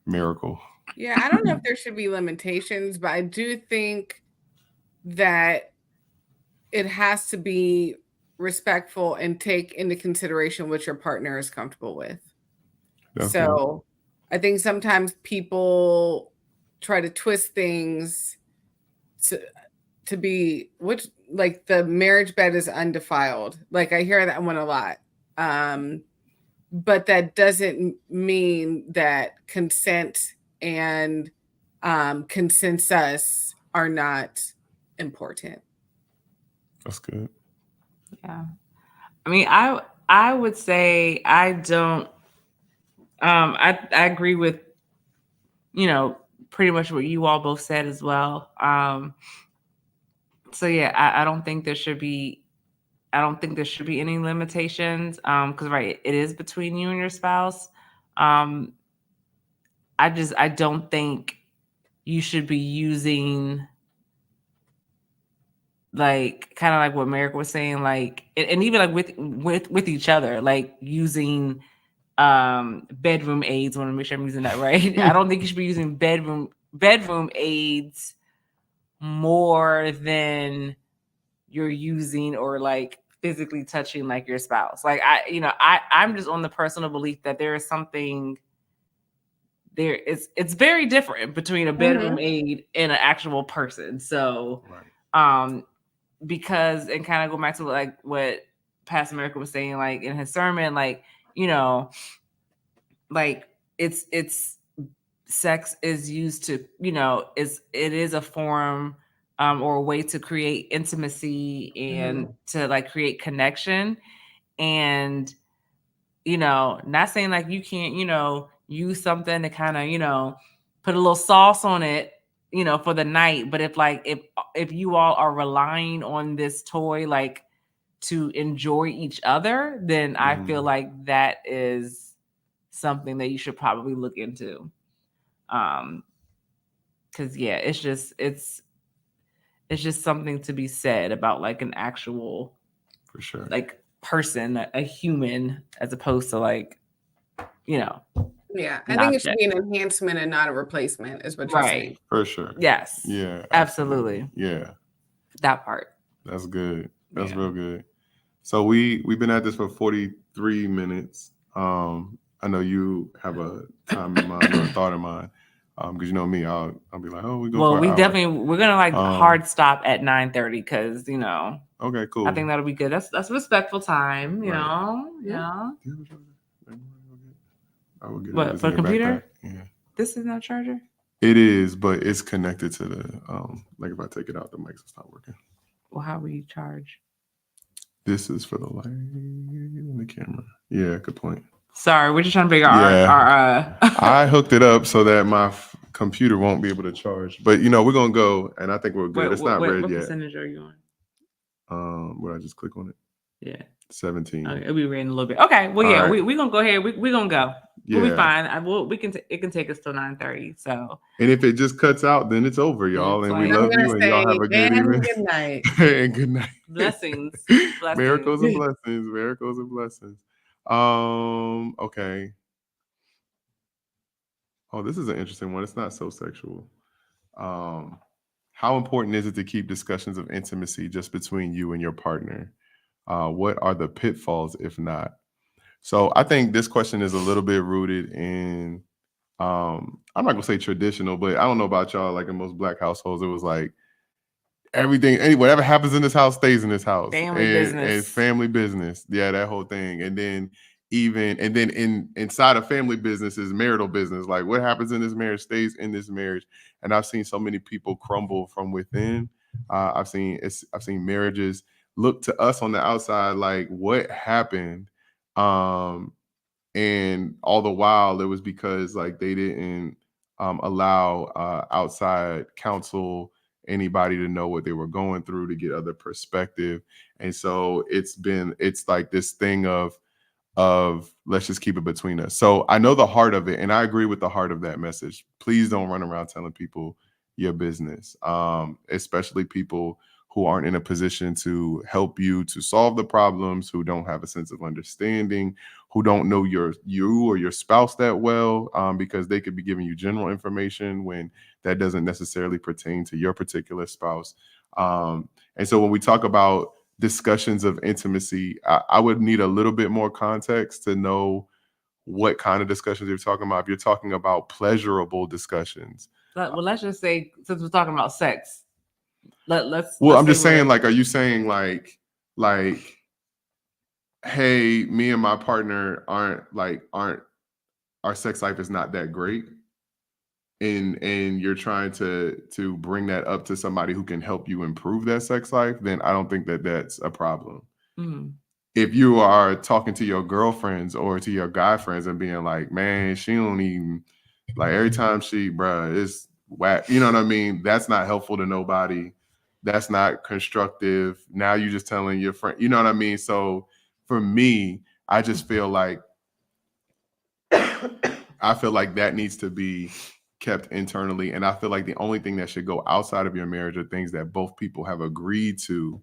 miracle. Yeah, I don't know if there should be limitations, but I do think that it has to be respectful and take into consideration what your partner is comfortable with. Definitely. So I think sometimes people try to twist things to be, which, like, the marriage bed is undefiled. Like, I hear that one a lot. But that doesn't mean that consent and consensus are not important. That's good. Yeah. I mean, I would say I don't, I agree with, pretty much what you all both said as well. So yeah, I don't think there should be any limitations. Because right, it is between you and your spouse. I don't think you should be using, like, kind of like what Merrick was saying, like, and even like with each other, like using bedroom aids. I want to make sure I'm using that right. I don't think you should be using bedroom aids more than you're using or like physically touching like your spouse. Like I'm just on the personal belief that there is something there. It's very different between a bedroom aid and an actual person. So because, and kind of go back to like what Pastor America was saying, like in his sermon, like, like it's sex is used to, it is a form or a way to create intimacy and to like create connection. And, not saying like you can't, use something to kind of, put a little sauce on it, for the night. But if you all are relying on this toy, like to enjoy each other, then I feel like that is something that you should probably look into. Cause yeah, it's just something to be said about like an actual, for sure, like person, a human, as opposed to like, yeah, I think it should be an enhancement and not a replacement, is what you're saying. For sure. Yes. Yeah. Absolutely. Yeah. That part. That's good. That's real good. So we've been at this for 43 minutes. I know you have a time in mind or a thought in mind. Because you know me, I'll be like, oh, we're gonna like hard stop at 9:30 because okay, cool. I think that'll be good. That's a respectful time, know. Yeah. I will get what, for a computer? Yeah. This is not a charger? It is, but it's connected to the like if I take it out, the mics will stop working. Well, how will you charge? This is for the light and the camera. Yeah, good point. Sorry, we're just trying to figure out our I hooked it up so that my computer won't be able to charge. But we're gonna go, and I think we're good. It's not red what yet. What percentage are you on? Would I just click on it? Yeah. 17. Okay, it'll be red in a little bit. Okay, well, yeah, right. we're gonna go ahead. We're gonna go. Yeah. We'll be fine. It can take us till 9:30. So. And if it just cuts out, then it's over, y'all. And we love you, and y'all have a good evening. Good night. And good night. Blessings. Miracles and blessings. Miracles and blessings. Okay. Oh, this is an interesting one. It's not so sexual. How important is it to keep discussions of intimacy just between you and your partner? What are the pitfalls if not? So I think this question is a little bit rooted in, I'm not gonna say traditional, but I don't know about y'all, like in most Black households, it was like everything, whatever happens in this house stays in this house. Family business. And family business. Yeah, that whole thing. And then inside of family business is marital business. Like what happens in this marriage stays in this marriage. And I've seen so many people crumble from within I've seen marriages look to us on the outside like, what happened? And all the while it was because like they didn't allow outside counsel, anybody to know what they were going through, to get other perspective. And so it's like this thing of let's just keep it between us. So I know the heart of it, and I agree with the heart of that message. Please don't run around telling people your business, especially people who aren't in a position to help you to solve the problems, who don't have a sense of understanding, who don't know you or your spouse that well, because they could be giving you general information when that doesn't necessarily pertain to your particular spouse. And so when we talk about discussions of intimacy, I would need a little bit more context to know what kind of discussions you're talking about. If you're talking about pleasurable discussions. Well, let's just say, since we're talking about sex, let's. I'm just saying, like, are you saying like, hey, me and my partner aren't our sex life is not that great, and you're trying to bring that up to somebody who can help you improve that sex life, then I don't think that that's a problem. Mm-hmm. If you are talking to your girlfriends or to your guy friends and being like, man, she don't even, like, every time she, bruh, it's whack. You know what I mean? That's not helpful to nobody. That's not constructive. Now you're just telling your friend, you know what I mean? So for me, I just feel like that needs to be kept internally. And I feel like the only thing that should go outside of your marriage are things that both people have agreed to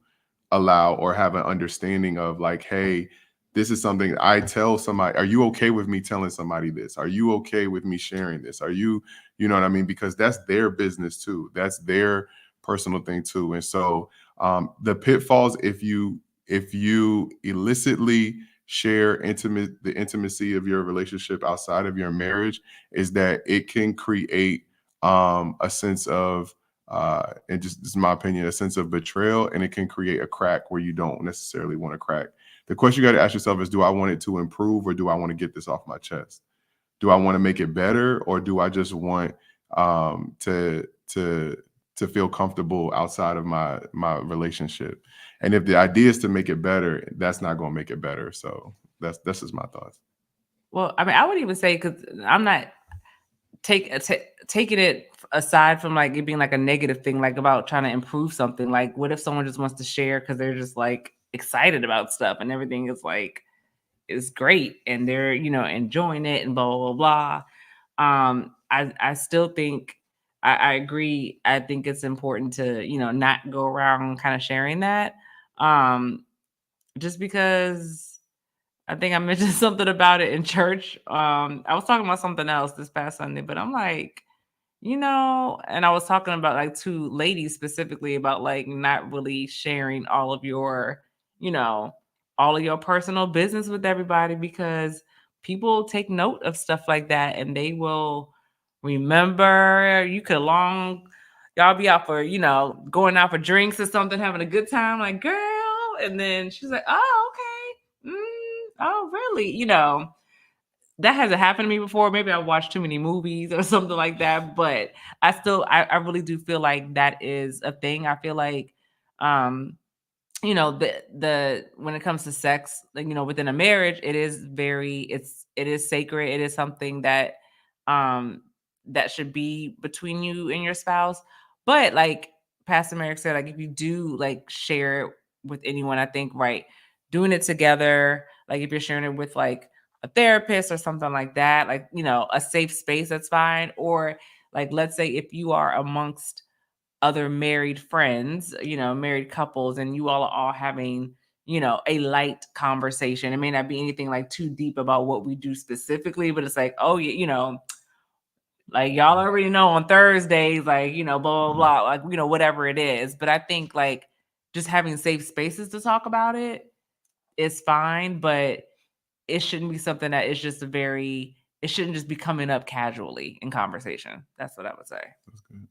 allow or have an understanding of, like, hey, this is something I tell somebody. Are you okay with me telling somebody this? Are you okay with me sharing this? Are you know what I mean? Because that's their business too. That's their personal thing too. And so the pitfalls, if you illicitly share the intimacy of your relationship outside of your marriage, is that it can create a sense of and just, this is my opinion, a sense of betrayal, and it can create a crack where you don't necessarily want to crack. The question you got to ask yourself is, do I want it to improve, or do I want to get this off my chest? Do I want to make it better, or do I just want to feel comfortable outside of my relationship? And if the idea is to make it better, that's not going to make it better. So that's just my thoughts. Well, I mean, I would even say, because I'm not taking it aside from like it being like a negative thing, like about trying to improve something. Like, what if someone just wants to share because they're just like excited about stuff and everything is like is great and they're, you know, enjoying it and blah blah blah. I still think I agree. I think it's important to, you know, not go around kind of sharing that. Just because I think I mentioned something about it in church. I was talking about something else this past Sunday, but I'm like, you know, and I was talking about like two ladies specifically about like not really sharing all of your, you know, all of your personal business with everybody, because people take note of stuff like that and they will remember. You could y'all be out for, you know, going out for drinks or something, having a good time, like, girl. And then she's like, oh, okay. Oh, really? You know, that hasn't happened to me before. Maybe I watched too many movies or something like that. But I really do feel like that is a thing. I feel like, you know, the when it comes to sex, like, you know, within a marriage, it is sacred. It is something that, that should be between you and your spouse. But like Pastor Merrick said, like if you do like share it with anyone, I think, right, doing it together, like if you're sharing it with like a therapist or something like that, like, you know, a safe space, that's fine. Or like, let's say if you are amongst other married friends, you know, married couples, and you all are all having, you know, a light conversation. It may not be anything like too deep about what we do specifically, but it's like, oh, yeah, you know, like y'all already know on Thursdays, like, you know, blah, blah, blah, like, you know, whatever it is. But I think like just having safe spaces to talk about it is fine, but it shouldn't be something that is just it shouldn't just be coming up casually in conversation. That's what I would say. That's good.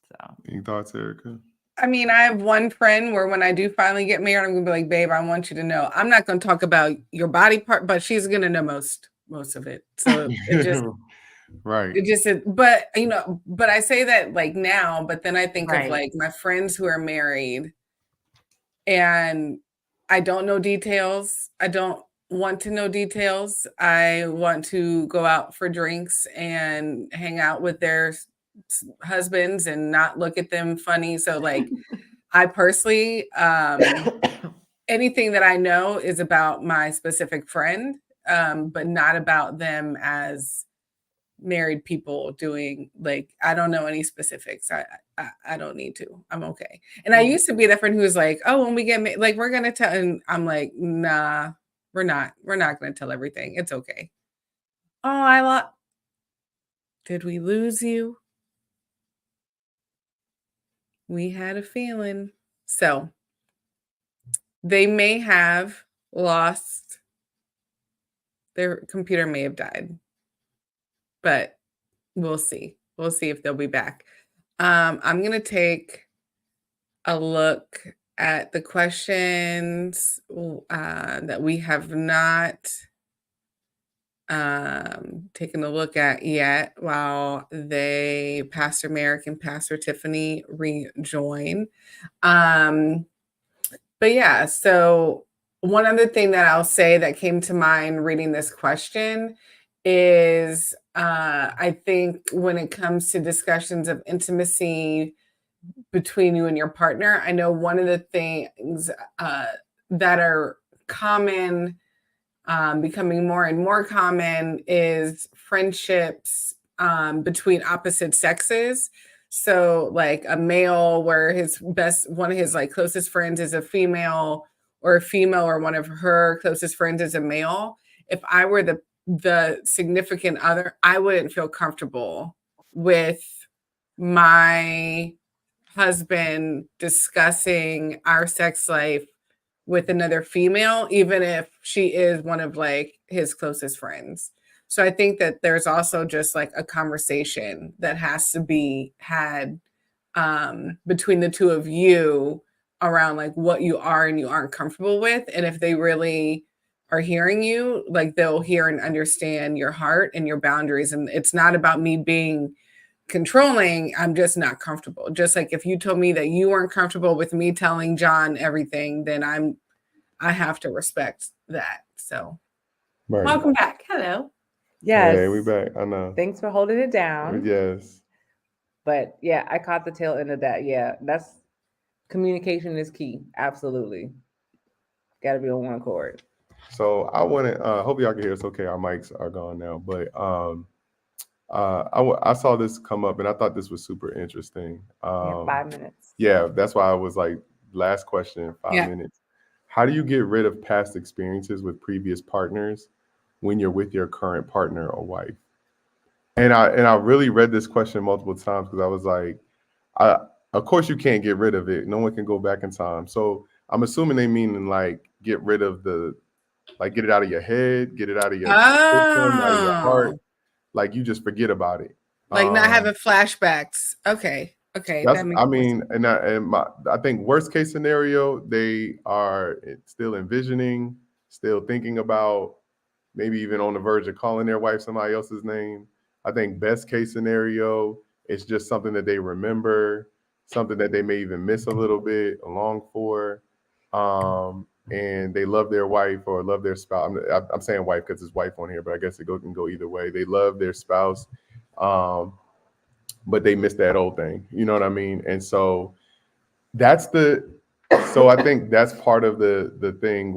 So, any thoughts, Erica? I mean, I have one friend where when I do finally get married, I'm gonna be like, babe, I want you to know, I'm not gonna talk about your body part, but she's gonna know most of it. So it just Right. It just, but but I say that like now, but then I think of Right. like my friends who are married and I don't know details. I don't want to know details. I want to go out for drinks and hang out with their husbands and not look at them funny. So like I personally, anything that I know is about my specific friend, but not about them as married people doing, like, I don't know any specifics. I don't need to. I'm okay. And I used to be that friend who was like, oh, when we get like, we're gonna tell, and I'm like, nah, we're not gonna tell everything. It's okay. Oh, did we lose you? We had a feeling. So they may have lost, their computer may have died, but we'll see. We'll see if they'll be back. I'm gonna take a look at the questions that we have not taken a look at yet while Pastor Merrick and Pastor Tiffany rejoin. But yeah, so one other thing that I'll say that came to mind reading this question is I think when it comes to discussions of intimacy between you and your partner, I know one of the things that are common, becoming more and more common, is friendships between opposite sexes. So like a male where one of his like closest friends is a female, or a female or one of her closest friends is a male. If I were the significant other, I wouldn't feel comfortable with my husband discussing our sex life with another female, even if she is one of like his closest friends. So I think that there's also just like a conversation that has to be had between the two of you around like what you are and you aren't comfortable with. And if they really are hearing you, like they'll hear and understand your heart and your boundaries. And it's not about me being controlling, I'm just not comfortable. Just like if you told me that you weren't comfortable with me telling John everything, then I have to respect that. So Right. welcome back. Hello. Yes. Hey, we back. I know. Thanks for holding it down. Yes. But yeah, I caught the tail end of that. Yeah, that's communication is key. Absolutely. Got to be on one accord. So I want to hope y'all can hear us okay. Our mics are gone now, but I saw this come up and I thought this was super interesting. 5 minutes. Yeah, that's why I was like, last question, 5 Yeah. minutes. How do you get rid of past experiences with previous partners when you're with your current partner or wife? And I really read this question multiple times because I was like, of course you can't get rid of it. No one can go back in time. So I'm assuming they mean like get rid of get it out of your head, get it out of your system, out of your heart. Like you just forget about it. Like not having flashbacks. Okay. Okay. That's, That makes I more mean, sense. I think worst case scenario, they are still envisioning, still thinking about, maybe even on the verge of calling their wife somebody else's name. I think best case scenario, it's just something that they remember, something that they may even miss a little bit, long for, and they love their wife or love their spouse. I'm saying wife because it's wife on here, but I guess can go either way. They love their spouse, but they miss that old thing. You know what I mean? And so I think that's part of the thing.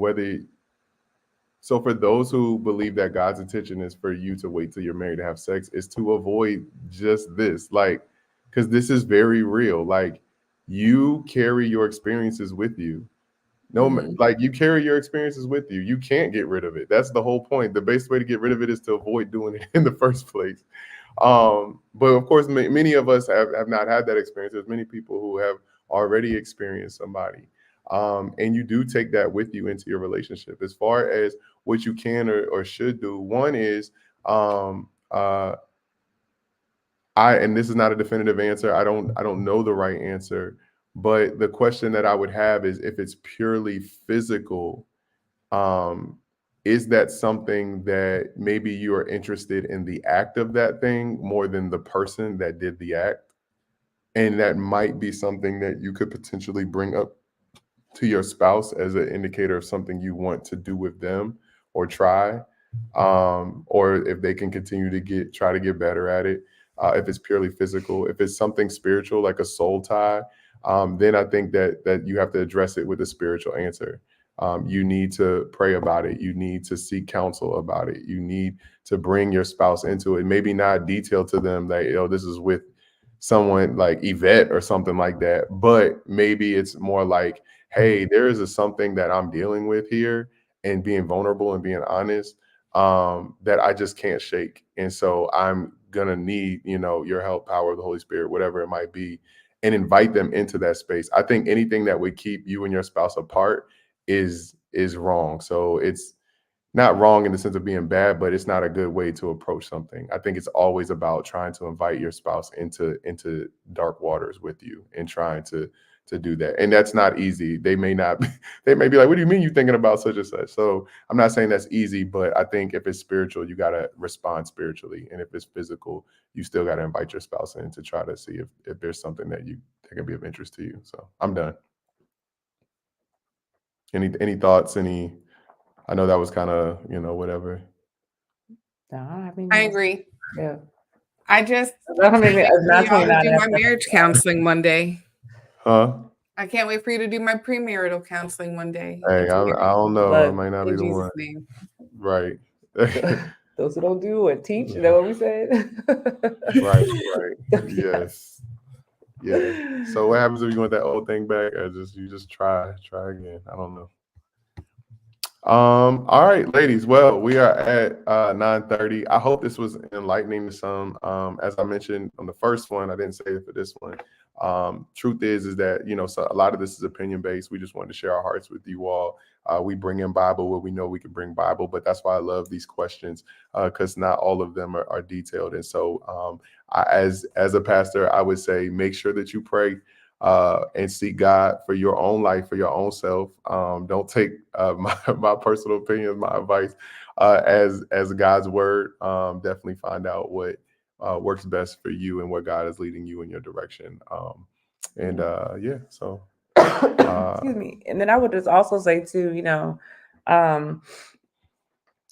So for those who believe that God's intention is for you to wait till you're married to have sex, is to avoid just this, like, because this is very real. Like, you carry your experiences with you. No, like you carry your experiences with you. You can't get rid of it. That's the whole point. The best way to get rid of it is to avoid doing it in the first place. But of course, many of us have not had that experience. There's many people who have already experienced somebody. And you do take that with you into your relationship. As far as what you can or should do, one is, and this is not a definitive answer. I don't know the right answer, but the question that I would have is if it's purely physical, is that something that maybe you are interested in the act of that thing more than the person that did the act? And that might be something that you could potentially bring up to your spouse as an indicator of something you want to do with them or try, or if they can continue to try to get better at it. If it's purely physical, if it's something spiritual like a soul tie, then I think that you have to address it with a spiritual answer. You need to pray about it. You need to seek counsel about it. You need to bring your spouse into it. Maybe not detail to them that, this is with someone like Yvette or something like that, but maybe it's more like, hey, there is something that I'm dealing with here, and being vulnerable and being honest, that I just can't shake. And so I'm gonna need, your help, power of the Holy Spirit, whatever it might be, and invite them into that space. I think anything that would keep you and your spouse apart is wrong. So it's not wrong in the sense of being bad, but it's not a good way to approach something. I think it's always about trying to invite your spouse into dark waters with you and trying to do that. And that's not easy. They may not, they may be like, what do you mean you're thinking about such and such? So I'm not saying that's easy, but I think if it's spiritual, you got to respond spiritually. And if it's physical, you still got to invite your spouse in to try to see if there's something that can be of interest to you. So I'm done. Any thoughts? I know that was kind of, whatever. No, I agree. Yeah. I just Not do my marriage counseling one day. Huh? I can't wait for you to do my premarital counseling one day. Hey, I don't know. I might not be the one. Name. Right. Those who don't do it teach. Is that what we said? Right. Yes. Yeah. So what happens if you want that old thing back? You just try again. I don't know. All right, ladies. Well, we are at 9:30. I hope this was enlightening to some. As I mentioned on the first one, I didn't say it for this one. Truth is that, so a lot of this is opinion based. We just wanted to share our hearts with you all. We bring in Bible where we know we can bring Bible, but that's why I love these questions, because not all of them are detailed. And so as a pastor, I would say, make sure that you pray and seek God for your own life, for your own self. Don't take my personal opinion, my advice as God's word. Definitely find out what works best for you and what God is leading you in your direction. So excuse me. And then I would just also say too,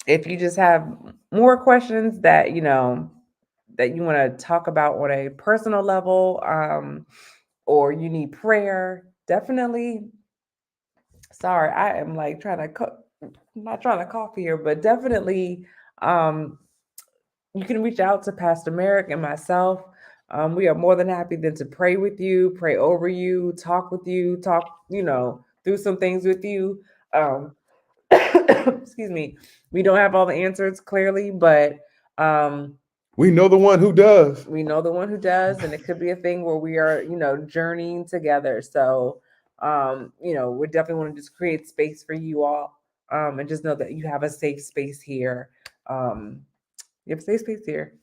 if you just have more questions that that you want to talk about on a personal level, or you need prayer, definitely. Sorry, I am like not trying to cough here, but definitely you can reach out to Pastor Merrick and myself. We are more than happy then to pray with you, pray over you, talk with you, through some things with you. Excuse me. We don't have all the answers clearly, but we know the one who does. We know the one who does, and it could be a thing where we are, journeying together. So, we definitely want to just create space for you all, and just know that you have a safe space here. You have a safe space here.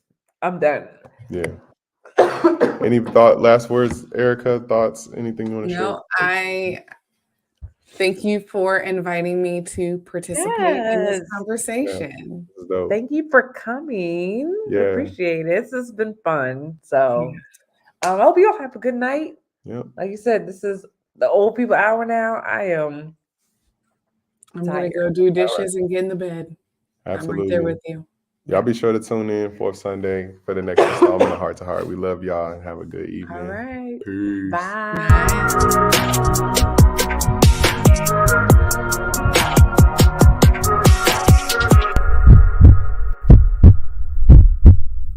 I'm done. Yeah. Any last words, Erica? Thoughts? Anything you want to share? No, I thank you for inviting me to participate in this conversation. Yeah, thank you for coming. Yeah. Appreciate it. This has been fun. So I hope you all have a good night. Yeah. Like you said, this is the old people hour now. I'm gonna go do dishes and get in the bed. Absolutely. I'm right there with you. Y'all be sure to tune in 4th Sunday for the next installment of Heart-to-Heart. We love y'all and have a good evening. All right. Peace. Bye. Bye.